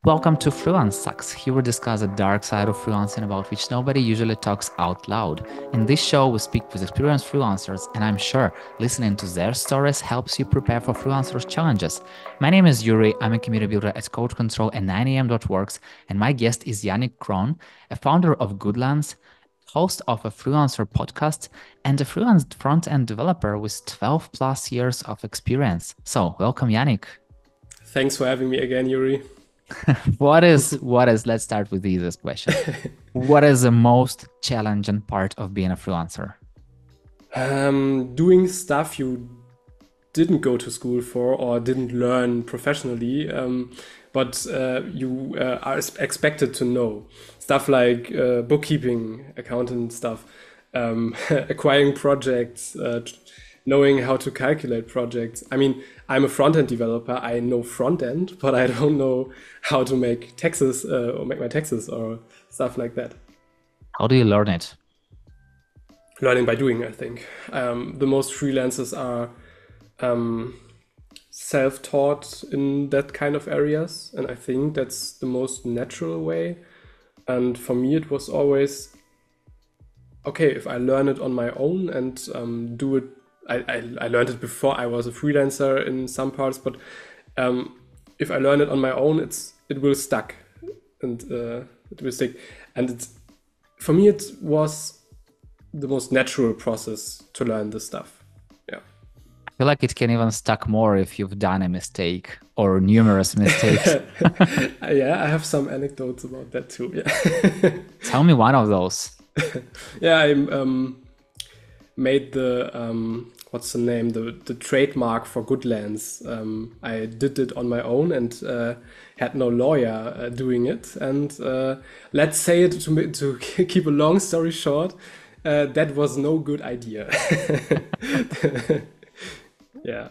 Welcome to Freelance Sucks. Here we discuss the dark side of freelancing about which nobody usually talks out loud. In this show, we speak with experienced freelancers, and I'm sure listening to their stories helps you prepare for freelancers' challenges. My name is Yuri. I'm a community builder at Code Control and 9am.works, and my guest is Yannick Krohn, a founder of Goodlance, host of a Freelancer Podcast, and a freelance front-end developer with 12 plus years of experience. So, welcome, Yannick. Thanks for having me again, Yuri. Let's start with the easiest question. What is the most challenging part of being a freelancer? Doing stuff you didn't go to school for or didn't learn professionally, but you are expected to know. Stuff like bookkeeping, accountant stuff, acquiring projects, knowing how to calculate projects. I mean, I'm a front-end developer. I know front-end, but I don't know how to make taxes or make my taxes or stuff like that. How do you learn it? Learning by doing, I think. The most freelancers are self-taught in that kind of areas, and I think that's the most natural way. And for me, it was always, okay, if I learn it on my own and do it, I learned it before I was a freelancer in some parts, but if I learn it on my own, it will stuck and it will stick. And for me, it was the most natural process to learn this stuff. Yeah. I feel like it can even stuck more if you've done a mistake or numerous mistakes. Yeah, I have some anecdotes about that too. Yeah. Tell me one of those. Yeah, I made the what's the name, the trademark for Goodlance. I did it on my own and had no lawyer doing it. And let's say it to keep a long story short, that was no good idea. Yeah.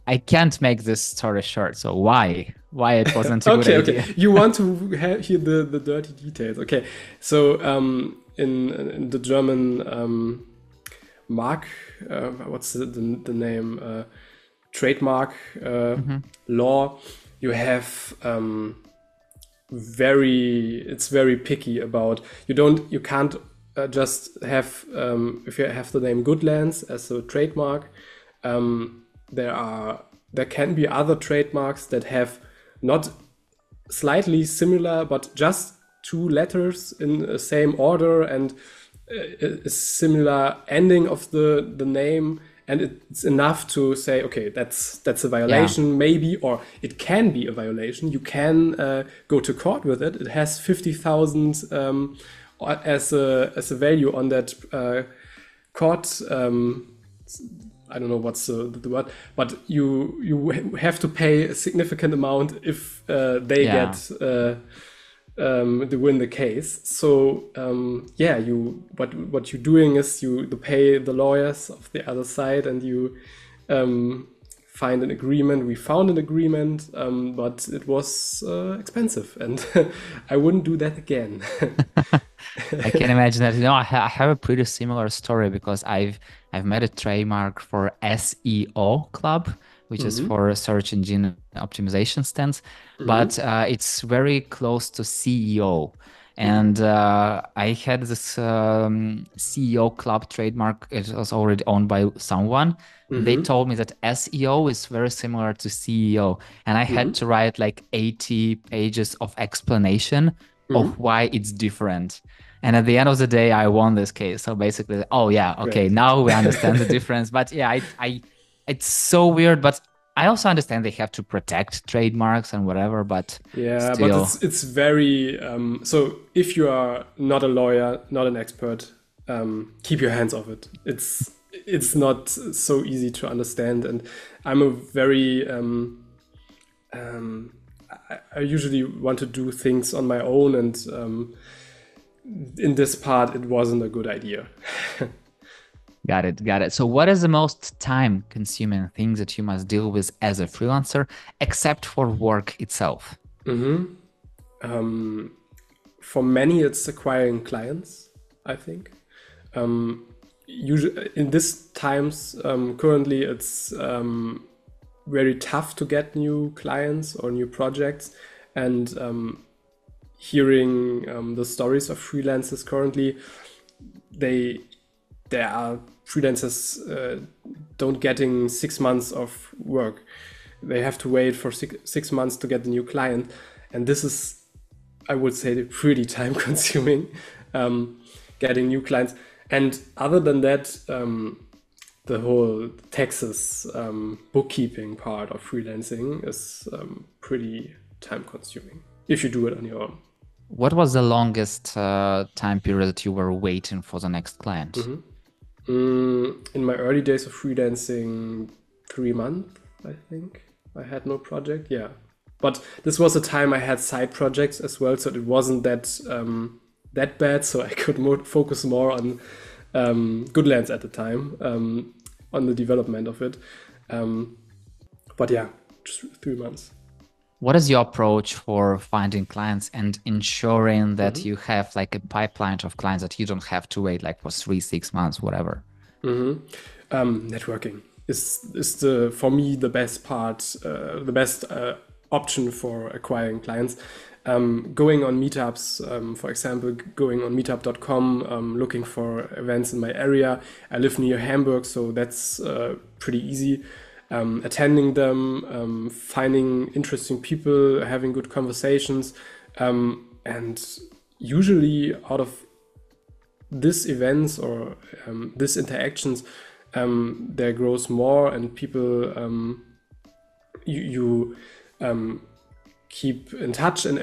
I can't make this story short. So why it wasn't a good idea? Okay. You want to hear the dirty details? Okay. So in the German mark, what's the name? Trademark law. You have it's very picky about you can't just have if you have the name Goodlance as a trademark. There can be other trademarks that have not slightly similar, but just two letters in the same order and a similar ending of the name, and it's enough to say, okay, that's a violation, maybe, or it can be a violation. You can go to court with it. It has 50,000 as a value on that court. I don't know what's the word, but you have to pay a significant amount if they get to win the case. So what you're doing is you pay the lawyers of the other side, and you find an agreement. We found an agreement, but it was expensive, and I wouldn't do that again. I can imagine that. I have a pretty similar story because I've made a trademark for SEO Club, which is for search engine optimization stands, but it's very close to CEO. And I had this CEO Club trademark. It was already owned by someone. They told me that SEO is very similar to CEO, and I had to write like 80 pages of explanation of why it's different. And at the end of the day, I won this case. So basically, Great. now we understand the difference. But yeah, it's so weird. But I also understand they have to protect trademarks and whatever. But yeah, still. but it's very so if you are not a lawyer, not an expert, keep your hands off it. It's not so easy to understand, and I'm a very I usually want to do things on my own, and in this part, it wasn't a good idea. Got it. So what is the most time-consuming thing that you must deal with as a freelancer, except for work itself? For many, it's acquiring clients, I think. Usually, in these times, currently, it's very tough to get new clients or new projects. and hearing the stories of freelancers currently, there are freelancers don't getting 6 months of work. They have to wait for six months to get the new client, and this is, I would say, pretty time consuming, getting new clients. And other than that, the whole taxes, bookkeeping part of freelancing is pretty time consuming if you do it on your own. What was the longest time period that you were waiting for the next client? In my early days of freelancing, 3 months, I think. I had no project, yeah. But this was a time I had side projects as well, so it wasn't that bad. So I could focus more on Goodlance at the time, on the development of it. But yeah, just 3 months. What is your approach for finding clients and ensuring that you have like a pipeline of clients that you don't have to wait like for 3-6 months, whatever? Networking is for me the best part, the best option for acquiring clients. Going on meetups, for example, going on meetup.com, looking for events in my area. I live near Hamburg, so that's pretty easy. Attending them, finding interesting people, having good conversations, and usually out of these events or these interactions, there grows more, and people you keep in touch, and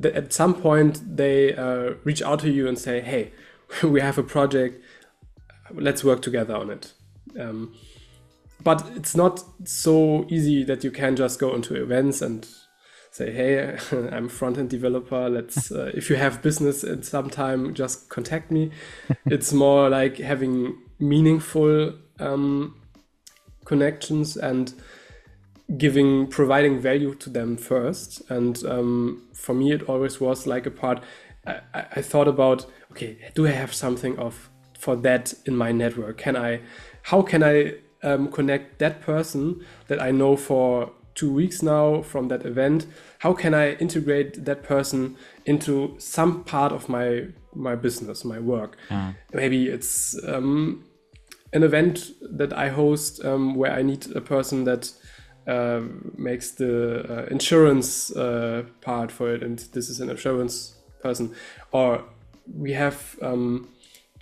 at some point they reach out to you and say, hey, we have a project, let's work together on it. But it's not so easy that you can just go into events and say, hey, I'm a front-end developer. Let's, if you have business at some time, just contact me. It's more like having meaningful connections and providing value to them first. And for me, it always was like a part. I thought about, okay, do I have something for that in my network? How can I connect that person that I know for 2 weeks now from that event? How can I integrate that person into some part of my business, my work? Maybe it's an event that I host where I need a person that makes the insurance part for it, and this is an insurance person. Or we have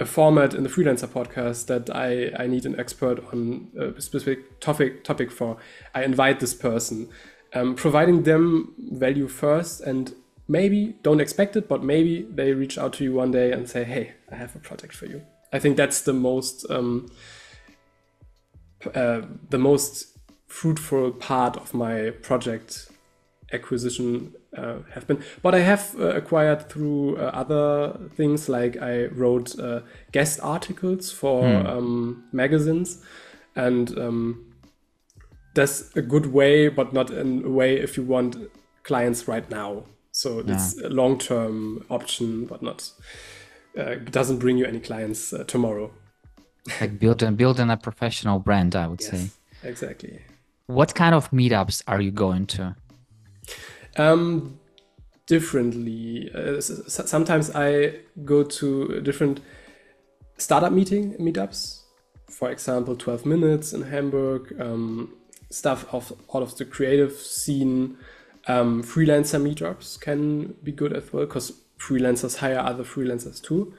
a format in the Freelancer Podcast that I need an expert on a specific topic for. I invite this person, providing them value first, and maybe don't expect it, but maybe they reach out to you one day and say, hey, I have a project for you. I think that's the most fruitful part of my project acquisition have been. But I have acquired through other things, like I wrote guest articles for magazines, and that's a good way, but not in a way if you want clients right now. So it's a long-term option, but not doesn't bring you any clients tomorrow. Like building a professional brand, I would say. Exactly. What kind of meetups are you going to? Differently. Sometimes I go to different startup meetups. For example, 12 Minutes in Hamburg, stuff out of the creative scene. Freelancer meetups can be good as well, because freelancers hire other freelancers too.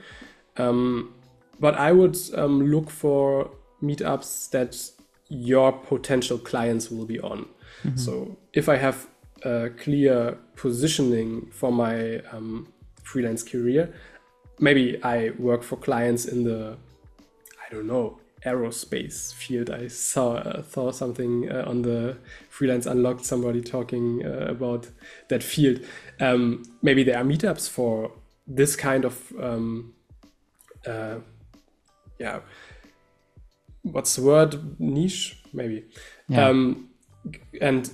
But I would look for meetups that your potential clients will be on. So if I have a clear positioning for my freelance career, maybe I work for clients in the, I don't know, aerospace field. I saw something on the Freelance Unlocked, somebody talking about that field. Maybe there are meetups for this kind of what's the word? Niche, maybe. And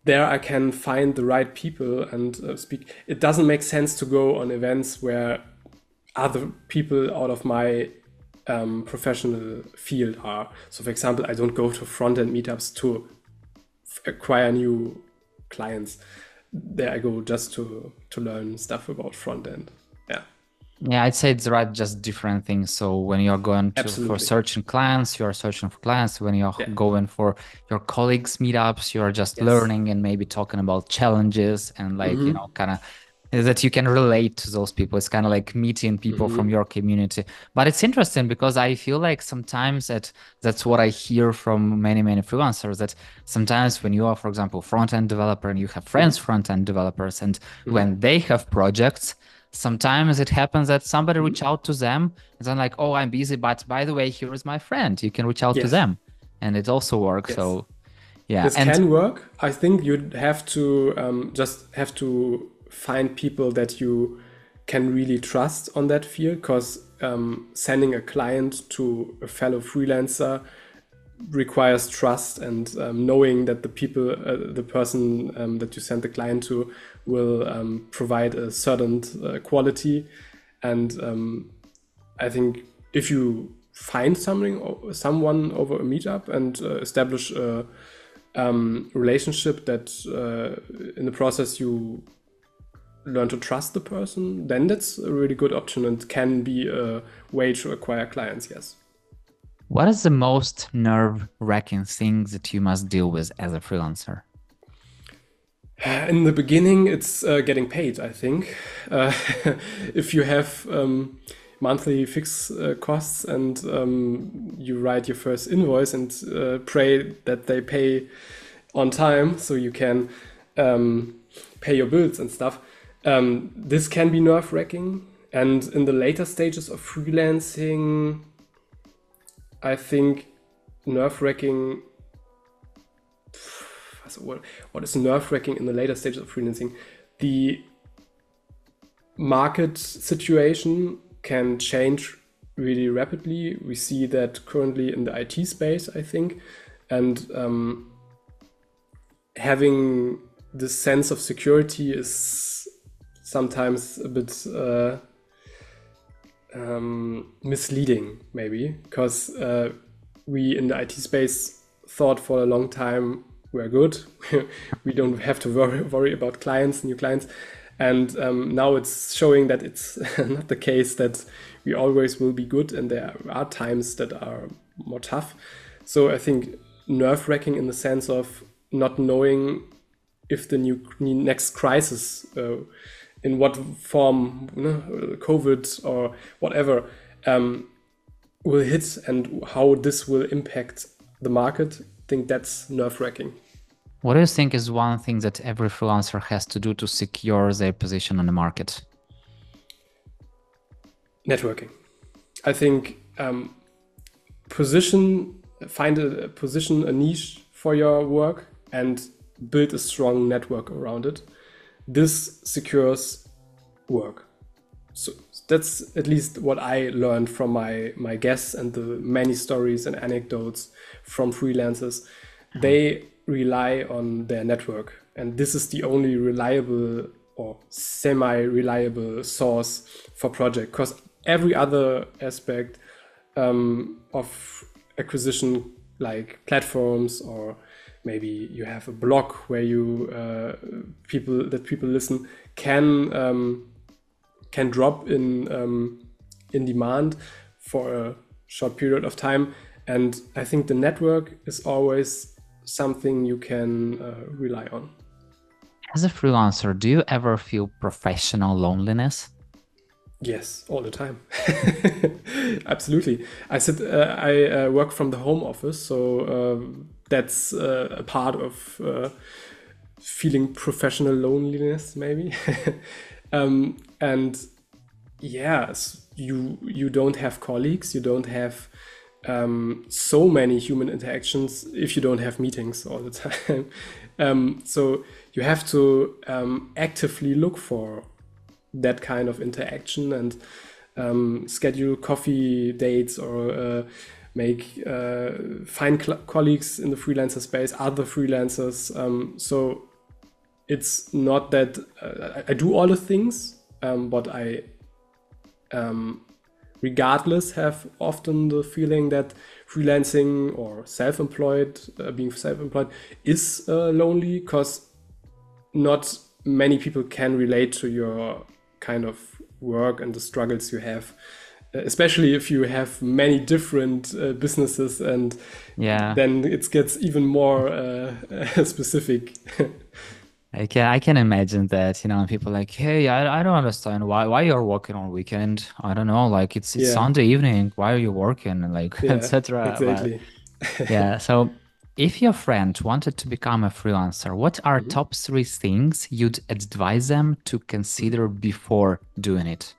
there I can find the right people and speak. It doesn't make sense to go on events where other people out of my professional field are. So for example, I don't go to front-end meetups to acquire new clients. there I go just to learn stuff about front end. Yeah. Yeah, I'd say it's right, just different things. So when you're going for Absolutely. searching clients, you're searching for clients. When you're Yeah. going for your colleagues' meetups, you're just Yes. learning and maybe talking about challenges and like, Mm-hmm. kind of that you can relate to those people. It's kind of like meeting people from Mm-hmm. your community. But it's interesting because I feel like sometimes that's what I hear from many, many freelancers, that sometimes when you are, for example, front-end developer and you have friends front-end developers, and Mm-hmm. when they have projects, sometimes it happens that somebody Mm-hmm. reach out to them and then like, oh, I'm busy, but by the way, here is my friend. You can reach out to Yes. them. And it also works. Yes. So yeah. This And can work. I think you'd have to just have to find people that you can really trust on that field, because sending a client to a fellow freelancer requires trust, and knowing that the person that you send the client to will provide a certain quality. And I think if you find someone over a meetup and establish a relationship that in the process you learn to trust the person, then that's a really good option and can be a way to acquire clients. Yes. what is the most nerve-wracking thing that you must deal with as a freelancer? In the beginning, it's getting paid, I think. If you have monthly fixed costs and you write your first invoice and pray that they pay on time so you can pay your bills and stuff, this can be nerve-wracking. And in the later stages of freelancing, I think nerve-wracking. What is nerve-wracking in the later stages of freelancing? The market situation can change really rapidly. We see that currently in the IT space, I think, and having this sense of security is sometimes a bit misleading, maybe, because we in the IT space thought for a long time we're good. We don't have to worry about new clients. And now it's showing that it's not the case, that we always will be good, and there are times that are more tough. So I think nerve-wracking in the sense of not knowing if the next crisis, in what form, COVID or whatever, will hit and how this will impact the market. I think that's nerve-wracking. What do you think is one thing that every freelancer has to do to secure their position on the market? Networking. I think find a position, a niche for your work, and build a strong network around it. This secures work. So that's at least what I learned from my guests and the many stories and anecdotes from freelancers. They rely on their network, and this is the only reliable or semi-reliable source for project, because every other aspect of acquisition, like platforms, or maybe you have a blog where you people listen, can drop in demand for a short period of time. And I think the network is always something you can rely on. As a freelancer, do you ever feel professional loneliness? Yes, all the time. Absolutely. I work from the home office, so that's a part of feeling professional loneliness, maybe. And yes, you don't have colleagues, you don't have so many human interactions if you don't have meetings all the time. So you have to actively look for that kind of interaction and schedule coffee dates, or find colleagues in the freelancer space, other freelancers. So it's not that I do all the things, but I regardless have often the feeling that freelancing or being self-employed is lonely, because not many people can relate to your kind of work and the struggles you have, especially if you have many different businesses, and then it gets even more specific. I can imagine that, people like, hey, I don't understand why you're working on weekend. I don't know, like it's Sunday evening. Why are you working? And like, etc. Exactly. Yeah. So if your friend wanted to become a freelancer, what are top 3 things you'd advise them to consider before doing it?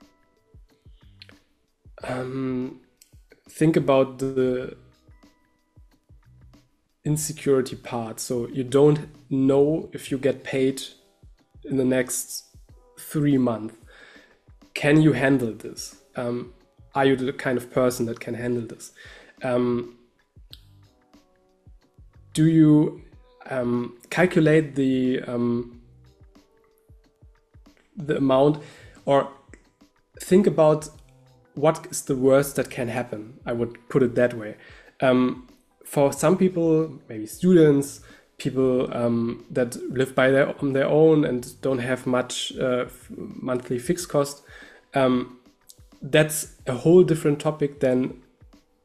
Think about the insecurity part. So you don't know if you get paid in the next 3 months. Can you handle this? Are you the kind of person that can handle this? Do you calculate the amount, or think about what is the worst that can happen? I would put it that way. For some people, maybe students, people that live on their own and don't have much monthly fixed cost, that's a whole different topic than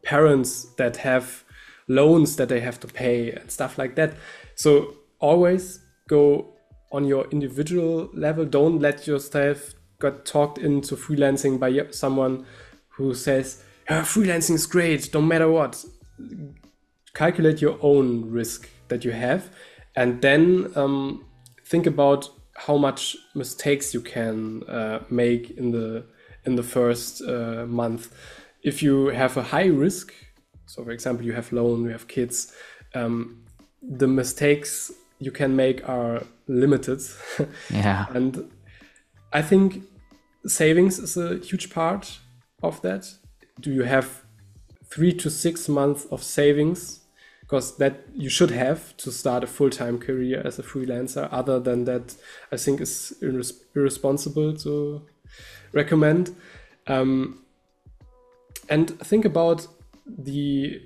parents that have loans that they have to pay and stuff like that. So always go on your individual level. Don't let yourself get talked into freelancing by someone who says, freelancing is great, no matter what. Calculate your own risk that you have, and then think about how much mistakes you can make in the first month. If you have a high risk, so for example, you have loan, you have kids, the mistakes you can make are limited. And I think savings is a huge part of that. Do you have 3 to 6 months of savings? Because that you should have to start a full-time career as a freelancer. Other than that, I think is irresponsible to recommend. And think about do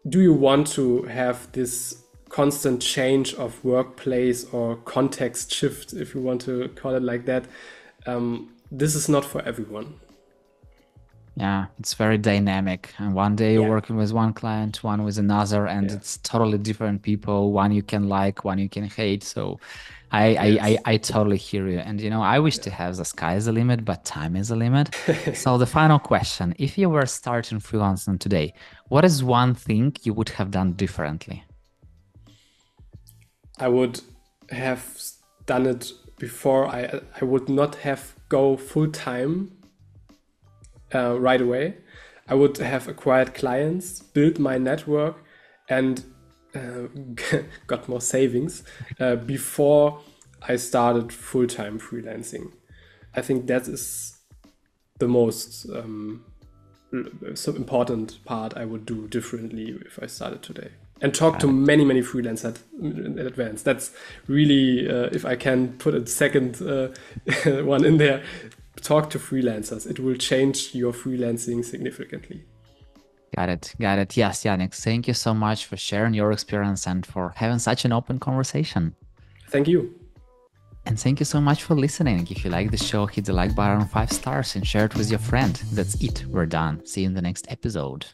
you want to have this constant change of workplace or context shift, if you want to call it like that? This is not for everyone. Yeah, it's very dynamic. And one day you're working with one client, one with another, and it's totally different people. One you can like, one you can hate. So I totally hear you. And, I wish to have the sky is the limit, but time is the limit. So the final question, if you were starting freelancing today, what is one thing you would have done differently? I would have done it before. I would not have go full-time right away. I would have acquired clients, built my network, and got more savings before I started full-time freelancing. I think that is the most important part I would do differently if I started today. And talk to many freelancers in advance. That's really, if I can put a second one in there, talk to freelancers. It will change your freelancing significantly. Got it. Yes, Yannick, thank you so much for sharing your experience and for having such an open conversation. Thank you. And thank you so much for listening. If you like the show, hit the like button, 5 stars, and share it with your friend. That's it. We're done. See you in the next episode.